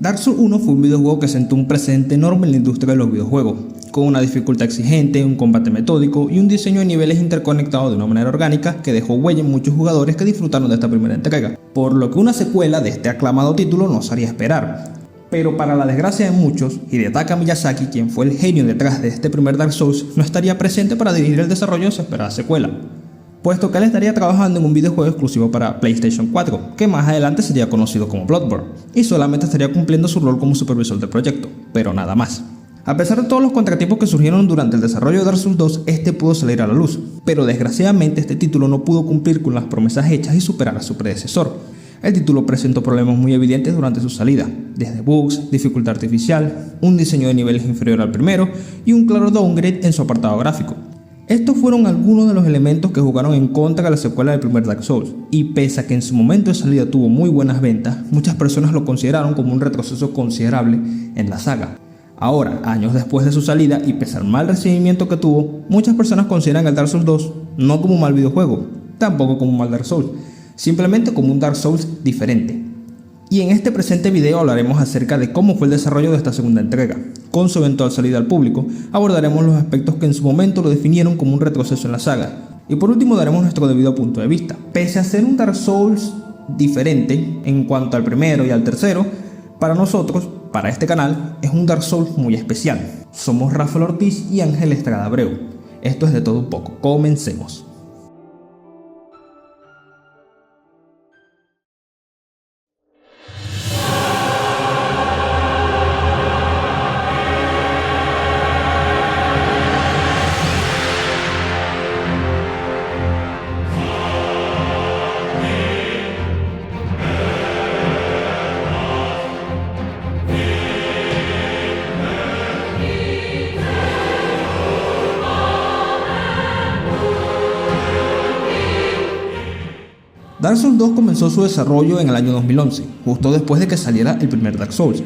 Dark Souls 1 fue un videojuego que sentó un precedente enorme en la industria de los videojuegos, con una dificultad exigente, un combate metódico y un diseño de niveles interconectados de una manera orgánica que dejó huella en muchos jugadores que disfrutaron de esta primera entrega, por lo que una secuela de este aclamado título no se haría esperar. Pero para la desgracia de muchos, Hidetaka Miyazaki, quien fue el genio detrás de este primer Dark Souls, no estaría presente para dirigir el desarrollo de su esperada secuela, puesto que él estaría trabajando en un videojuego exclusivo para PlayStation 4, que más adelante sería conocido como Bloodborne, y solamente estaría cumpliendo su rol como supervisor del proyecto, pero nada más. A pesar de todos los contratiempos que surgieron durante el desarrollo de Dark Souls 2, este pudo salir a la luz, pero desgraciadamente este título no pudo cumplir con las promesas hechas y superar a su predecesor. El título presentó problemas muy evidentes durante su salida, desde bugs, dificultad artificial, un diseño de niveles inferior al primero y un claro downgrade en su apartado gráfico. Estos fueron algunos de los elementos que jugaron en contra de la secuela del primer Dark Souls, y pese a que en su momento de salida tuvo muy buenas ventas, muchas personas lo consideraron como un retroceso considerable en la saga. Ahora, años después de su salida y pese al mal recibimiento que tuvo, muchas personas consideran el Dark Souls 2 no como un mal videojuego, tampoco como un mal Dark Souls, simplemente como un Dark Souls diferente. Y en este presente video hablaremos acerca de cómo fue el desarrollo de esta segunda entrega. Con su eventual salida al público, abordaremos los aspectos que en su momento lo definieron como un retroceso en la saga. Y por último daremos nuestro debido punto de vista. Pese a ser un Dark Souls diferente en cuanto al primero y al tercero, para nosotros, para este canal, es un Dark Souls muy especial. Somos Rafael Ortiz y Ángel Estrada Abreu. Esto es de todo un poco. Comencemos. Dark Souls 2 comenzó su desarrollo en el año 2011, justo después de que saliera el primer Dark Souls.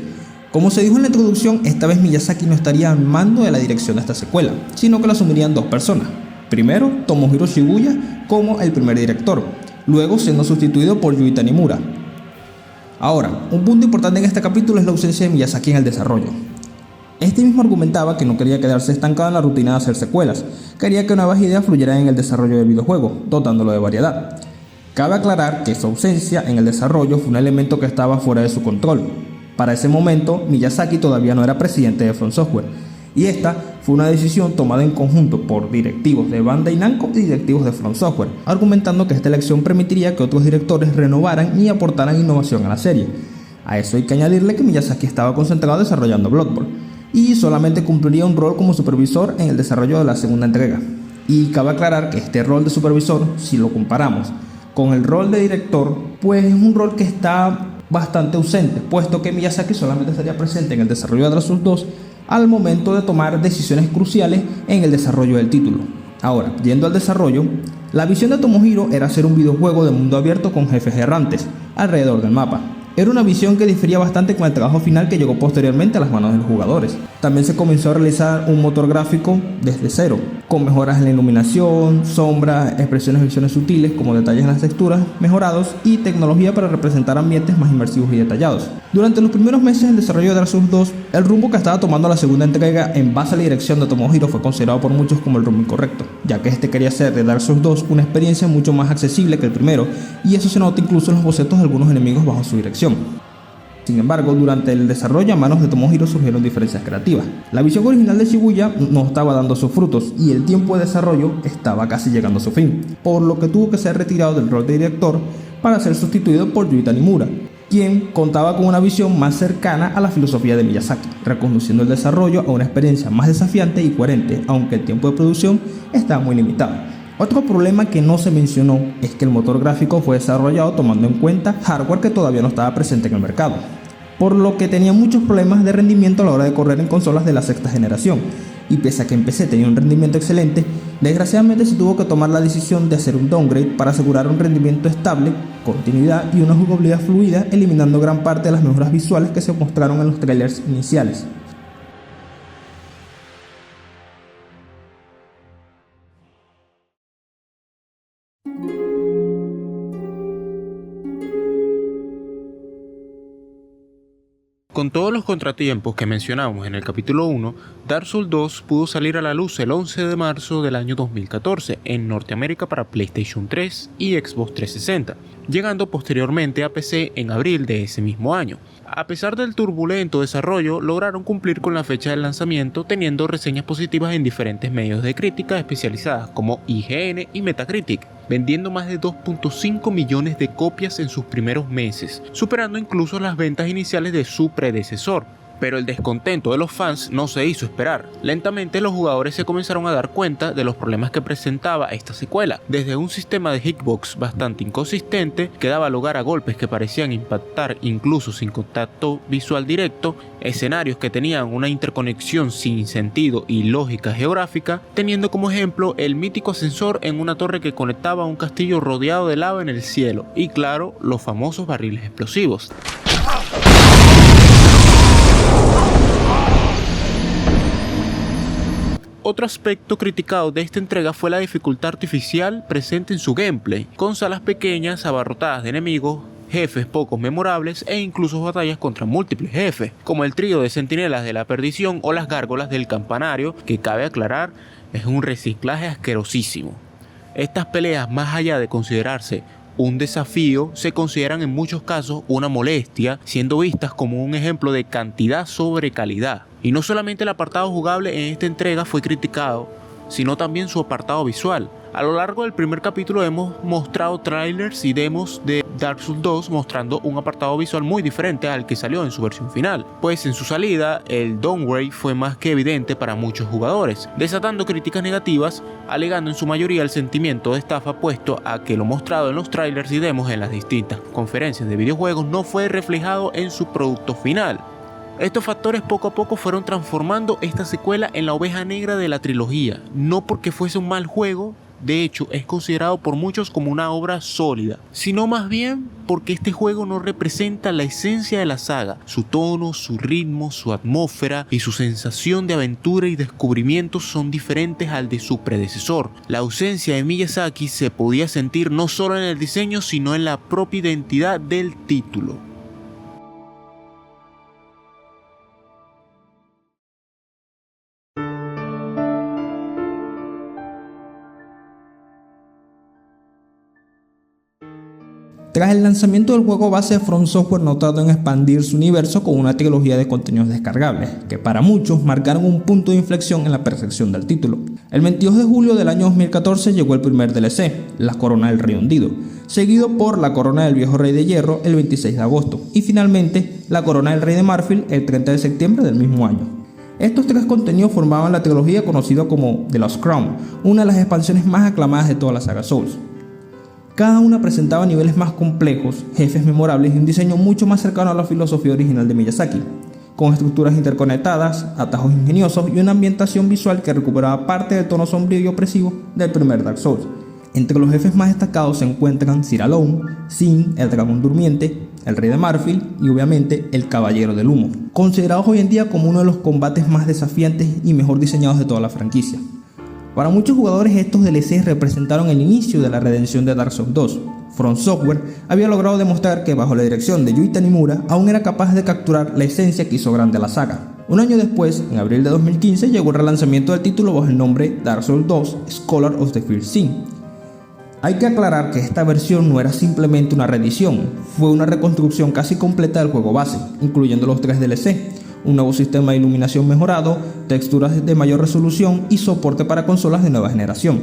Como se dijo en la introducción, esta vez Miyazaki no estaría al mando de la dirección de esta secuela, sino que la asumirían dos personas. Primero, Tomohiro Shibuya como el primer director, luego siendo sustituido por Yui Tanimura. Ahora, un punto importante en este capítulo es la ausencia de Miyazaki en el desarrollo. Este mismo argumentaba que no quería quedarse estancado en la rutina de hacer secuelas, quería que nuevas ideas fluyeran en el desarrollo del videojuego, dotándolo de variedad. Cabe aclarar que su ausencia en el desarrollo fue un elemento que estaba fuera de su control. Para ese momento, Miyazaki todavía no era presidente de From Software, y esta fue una decisión tomada en conjunto por directivos de Bandai Namco y directivos de From Software, argumentando que esta elección permitiría que otros directores renovaran y aportaran innovación a la serie. A eso hay que añadirle que Miyazaki estaba concentrado desarrollando Bloodborne, y solamente cumpliría un rol como supervisor en el desarrollo de la segunda entrega. Y cabe aclarar que este rol de supervisor, si lo comparamos con el rol de director, pues es un rol que está bastante ausente, puesto que Miyazaki solamente estaría presente en el desarrollo de Dark Souls 2 al momento de tomar decisiones cruciales en el desarrollo del título. Ahora, yendo al desarrollo, la visión de Tomohiro era hacer un videojuego de mundo abierto con jefes errantes alrededor del mapa. Era una visión que difería bastante con el trabajo final que llegó posteriormente a las manos de los jugadores. También se comenzó a realizar un motor gráfico desde cero, con mejoras en la iluminación, sombras, expresiones y visiones sutiles como detalles en las texturas mejorados y tecnología para representar ambientes más inmersivos y detallados. Durante los primeros meses del desarrollo de Dark Souls 2, el rumbo que estaba tomando la segunda entrega en base a la dirección de Tomohiro fue considerado por muchos como el rumbo incorrecto, ya que este quería hacer de Dark Souls 2 una experiencia mucho más accesible que el primero, y eso se nota incluso en los bocetos de algunos enemigos bajo su dirección. Sin embargo, durante el desarrollo a manos de Tomohiro surgieron diferencias creativas. La visión original de Shibuya no estaba dando sus frutos y el tiempo de desarrollo estaba casi llegando a su fin, por lo que tuvo que ser retirado del rol de director para ser sustituido por Yui Tanimura, quien contaba con una visión más cercana a la filosofía de Miyazaki, reconduciendo el desarrollo a una experiencia más desafiante y coherente, aunque el tiempo de producción estaba muy limitado. Otro problema que no se mencionó es que el motor gráfico fue desarrollado tomando en cuenta hardware que todavía no estaba presente en el mercado, por lo que tenía muchos problemas de rendimiento a la hora de correr en consolas de la sexta generación, y pese a que en PC tenía un rendimiento excelente, desgraciadamente se tuvo que tomar la decisión de hacer un downgrade para asegurar un rendimiento estable, continuidad y una jugabilidad fluida, eliminando gran parte de las mejoras visuales que se mostraron en los trailers iniciales. Con todos los contratiempos que mencionamos en el capítulo 1, Dark Souls 2 pudo salir a la luz el 11 de marzo del año 2014 en Norteamérica para PlayStation 3 y Xbox 360, llegando posteriormente a PC en abril de ese mismo año. A pesar del turbulento desarrollo, lograron cumplir con la fecha del lanzamiento teniendo reseñas positivas en diferentes medios de crítica especializadas como IGN y Metacritic, vendiendo más de 2.5 millones de copias en sus primeros meses, superando incluso las ventas iniciales de su predecesor. Pero el descontento de los fans no se hizo esperar. Lentamente los jugadores se comenzaron a dar cuenta de los problemas que presentaba esta secuela, desde un sistema de hitbox bastante inconsistente que daba lugar a golpes que parecían impactar incluso sin contacto visual directo, escenarios que tenían una interconexión sin sentido y lógica geográfica, teniendo como ejemplo el mítico ascensor en una torre que conectaba a un castillo rodeado de lava en el cielo, y claro, los famosos barriles explosivos. Otro aspecto criticado de esta entrega fue la dificultad artificial presente en su gameplay, con salas pequeñas abarrotadas de enemigos, jefes pocos memorables e incluso batallas contra múltiples jefes, como el trío de centinelas de la perdición o las gárgolas del campanario, que cabe aclarar es un reciclaje asquerosísimo. Estas peleas, más allá de considerarse un desafío, se consideran en muchos casos una molestia, siendo vistas como un ejemplo de cantidad sobre calidad. Y no solamente el apartado jugable en esta entrega fue criticado, sino también su apartado visual. A lo largo del primer capítulo hemos mostrado trailers y demos de Dark Souls 2 mostrando un apartado visual muy diferente al que salió en su versión final, pues en su salida el downgrade fue más que evidente para muchos jugadores, desatando críticas negativas, alegando en su mayoría el sentimiento de estafa puesto a que lo mostrado en los trailers y demos en las distintas conferencias de videojuegos no fue reflejado en su producto final. Estos factores poco a poco fueron transformando esta secuela en la oveja negra de la trilogía, no porque fuese un mal juego, de hecho es considerado por muchos como una obra sólida, sino más bien porque este juego no representa la esencia de la saga, su tono, su ritmo, su atmósfera y su sensación de aventura y descubrimiento son diferentes al de su predecesor. La ausencia de Miyazaki se podía sentir no solo en el diseño sino en la propia identidad del título. Tras el lanzamiento del juego base, From Software no tardó en expandir su universo con una trilogía de contenidos descargables, que para muchos marcaron un punto de inflexión en la percepción del título. El 22 de julio del año 2014 llegó el primer DLC, La Corona del Rey Hundido, seguido por La Corona del Viejo Rey de Hierro el 26 de agosto, y finalmente La Corona del Rey de Marfil el 30 de septiembre del mismo año. Estos tres contenidos formaban la trilogía conocida como The Lost Crown, una de las expansiones más aclamadas de toda la saga Souls. Cada una presentaba niveles más complejos, jefes memorables y un diseño mucho más cercano a la filosofía original de Miyazaki, con estructuras interconectadas, atajos ingeniosos y una ambientación visual que recuperaba parte del tono sombrío y opresivo del primer Dark Souls. Entre los jefes más destacados se encuentran Sir Alone, Sin, el dragón durmiente, el rey de Marfil y obviamente el caballero del humo, considerados hoy en día como uno de los combates más desafiantes y mejor diseñados de toda la franquicia. Para muchos jugadores estos DLCs representaron el inicio de la redención de Dark Souls 2. From Software había logrado demostrar que bajo la dirección de Yui Tanimura aún era capaz de capturar la esencia que hizo grande a la saga. Un año después, en abril de 2015, llegó el relanzamiento del título bajo el nombre Dark Souls 2 Scholar of the First Sin. Hay que aclarar que esta versión no era simplemente una reedición, fue una reconstrucción casi completa del juego base, incluyendo los 3 DLC, un nuevo sistema de iluminación mejorado, texturas de mayor resolución y soporte para consolas de nueva generación.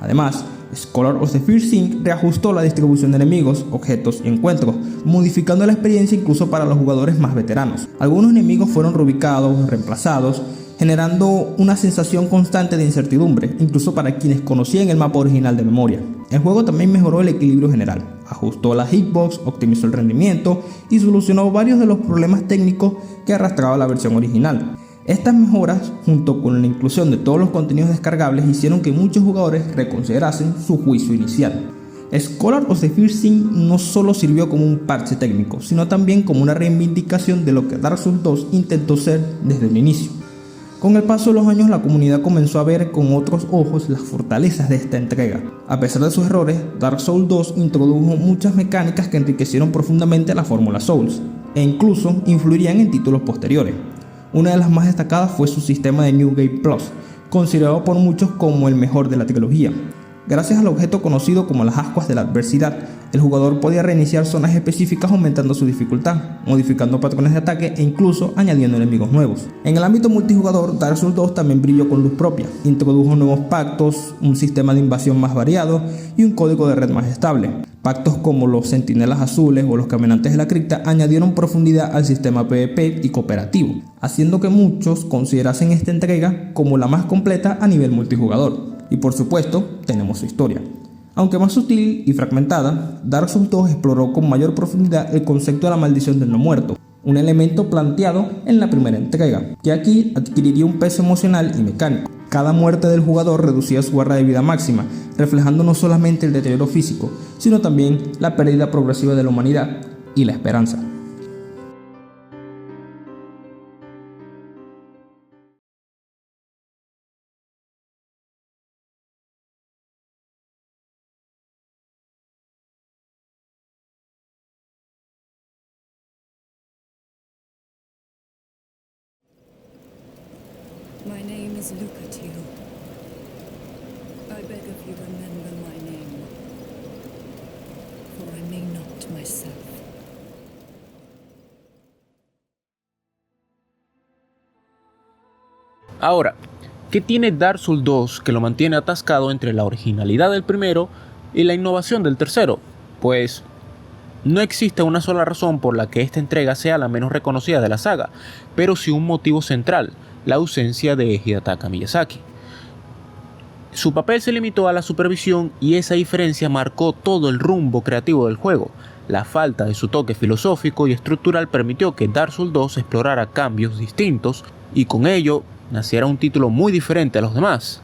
Además, Scholar of the First Sin reajustó la distribución de enemigos, objetos y encuentros, modificando la experiencia incluso para los jugadores más veteranos. Algunos enemigos fueron reubicados, reemplazados, generando una sensación constante de incertidumbre, incluso para quienes conocían el mapa original de memoria. El juego también mejoró el equilibrio general, ajustó la hitbox, optimizó el rendimiento y solucionó varios de los problemas técnicos que arrastraba la versión original. Estas mejoras, junto con la inclusión de todos los contenidos descargables, hicieron que muchos jugadores reconsiderasen su juicio inicial. Scholar of the First Sin no solo sirvió como un parche técnico, sino también como una reivindicación de lo que Dark Souls 2 intentó ser desde el inicio. Con el paso de los años, la comunidad comenzó a ver con otros ojos las fortalezas de esta entrega. A pesar de sus errores, Dark Souls 2 introdujo muchas mecánicas que enriquecieron profundamente la fórmula Souls. e incluso influirían en títulos posteriores. Una de las más destacadas fue su sistema de New Game Plus, considerado por muchos como el mejor de la trilogía. Gracias al objeto conocido como las ascuas de la adversidad, el jugador podía reiniciar zonas específicas aumentando su dificultad, modificando patrones de ataque e incluso añadiendo enemigos nuevos. En el ámbito multijugador, Dark Souls 2 también brilló con luz propia, introdujo nuevos pactos, un sistema de invasión más variado y un código de red más estable. Pactos como los Centinelas Azules o los Caminantes de la Cripta añadieron profundidad al sistema PvP y cooperativo, haciendo que muchos considerasen esta entrega como la más completa a nivel multijugador. Y por supuesto, tenemos su historia. Aunque más sutil y fragmentada, Dark Souls 2 exploró con mayor profundidad el concepto de la maldición del no muerto, un elemento planteado en la primera entrega, que aquí adquiriría un peso emocional y mecánico. Cada muerte del jugador reducía su barra de vida máxima, reflejando no solamente el deterioro físico, sino también la pérdida progresiva de la humanidad y la esperanza. My name is Lucatiel. I beg of you remember my name, for I may not myself. Ahora, ¿qué tiene Dark Souls 2 que lo mantiene atascado entre la originalidad del primero y la innovación del tercero? Pues no existe una sola razón por la que esta entrega sea la menos reconocida de la saga, pero sí un motivo central: la ausencia de Hidetaka Miyazaki. Su papel se limitó a la supervisión y esa diferencia marcó todo el rumbo creativo del juego. La falta de su toque filosófico y estructural permitió que Dark Souls 2 explorara cambios distintos y con ello naciera un título muy diferente a los demás.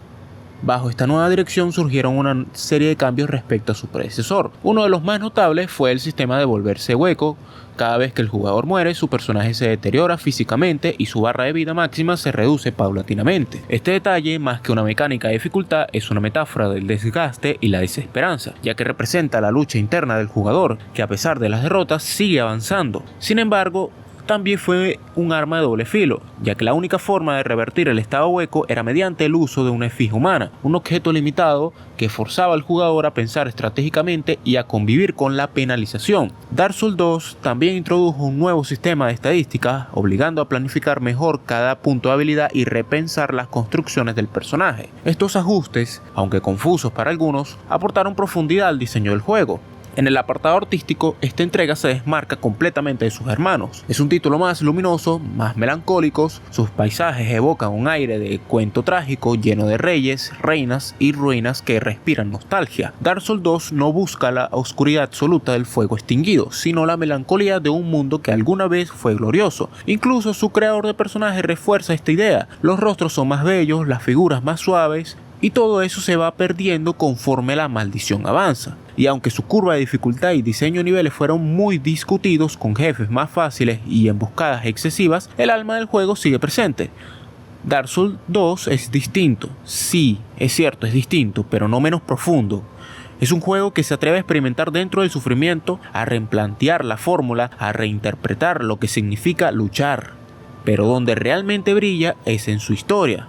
Bajo esta nueva dirección surgieron una serie de cambios respecto a su predecesor. Uno de los más notables fue el sistema de volverse hueco. Cada vez que el jugador muere, su personaje se deteriora físicamente y su barra de vida máxima se reduce paulatinamente. Este detalle, más que una mecánica de dificultad, es una metáfora del desgaste y la desesperanza, ya que representa la lucha interna del jugador, que a pesar de las derrotas sigue avanzando. Sin embargo, también fue un arma de doble filo, ya que la única forma de revertir el estado hueco era mediante el uso de una esfinge humana, un objeto limitado que forzaba al jugador a pensar estratégicamente y a convivir con la penalización. Dark Souls 2 también introdujo un nuevo sistema de estadísticas, obligando a planificar mejor cada punto de habilidad y repensar las construcciones del personaje. Estos ajustes, aunque confusos para algunos, aportaron profundidad al diseño del juego. En el apartado artístico, esta entrega se desmarca completamente de sus hermanos. Es un título más luminoso, más melancólico, sus paisajes evocan un aire de cuento trágico lleno de reyes, reinas y ruinas que respiran nostalgia. Dark Souls 2 no busca la oscuridad absoluta del fuego extinguido, sino la melancolía de un mundo que alguna vez fue glorioso. Incluso su creador de personajes refuerza esta idea. Los rostros son más bellos, las figuras más suaves, y todo eso se va perdiendo conforme la maldición avanza. Y aunque su curva de dificultad y diseño de niveles fueron muy discutidos, con jefes más fáciles y emboscadas excesivas, el alma del juego sigue presente. Dark Souls 2 es distinto, sí, es cierto, es distinto, pero no menos profundo. Es un juego que se atreve a experimentar dentro del sufrimiento, a replantear la fórmula, a reinterpretar lo que significa luchar. Pero donde realmente brilla es en su historia.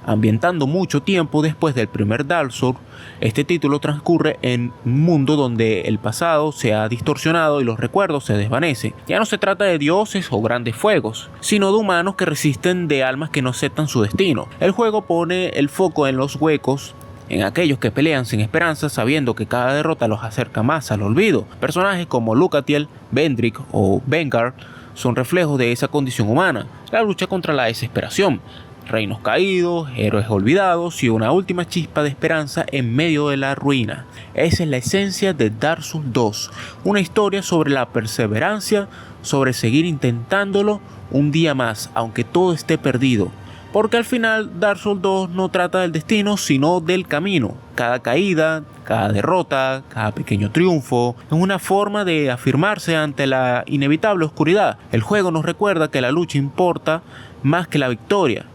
Ambientando mucho tiempo después del primer Dark Souls, este título transcurre en un mundo donde el pasado se ha distorsionado y los recuerdos se desvanecen. Ya no se trata de dioses o grandes fuegos, sino de humanos que resisten, de almas que no aceptan su destino. El juego pone el foco en los huecos, en aquellos que pelean sin esperanza, sabiendo que cada derrota los acerca más al olvido. Personajes como Lucatiel, Vendrick o Vanguard son reflejos de esa condición humana, la lucha contra la desesperación. Reinos caídos, héroes olvidados y una última chispa de esperanza en medio de la ruina. Esa es la esencia de Dark Souls 2, una historia sobre la perseverancia, sobre seguir intentándolo un día más, aunque todo esté perdido. Porque al final Dark Souls 2 no trata del destino, sino del camino. Cada caída, cada derrota, cada pequeño triunfo es una forma de afirmarse ante la inevitable oscuridad. El juego nos recuerda que la lucha importa más que la victoria,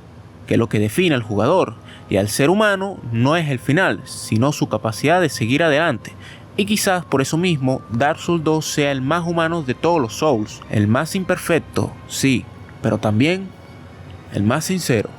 que lo que define al jugador y al ser humano no es el final, sino su capacidad de seguir adelante, Y quizás por eso mismo Dark Souls 2 sea el más humano de todos los Souls, el más imperfecto, sí, pero también el más sincero.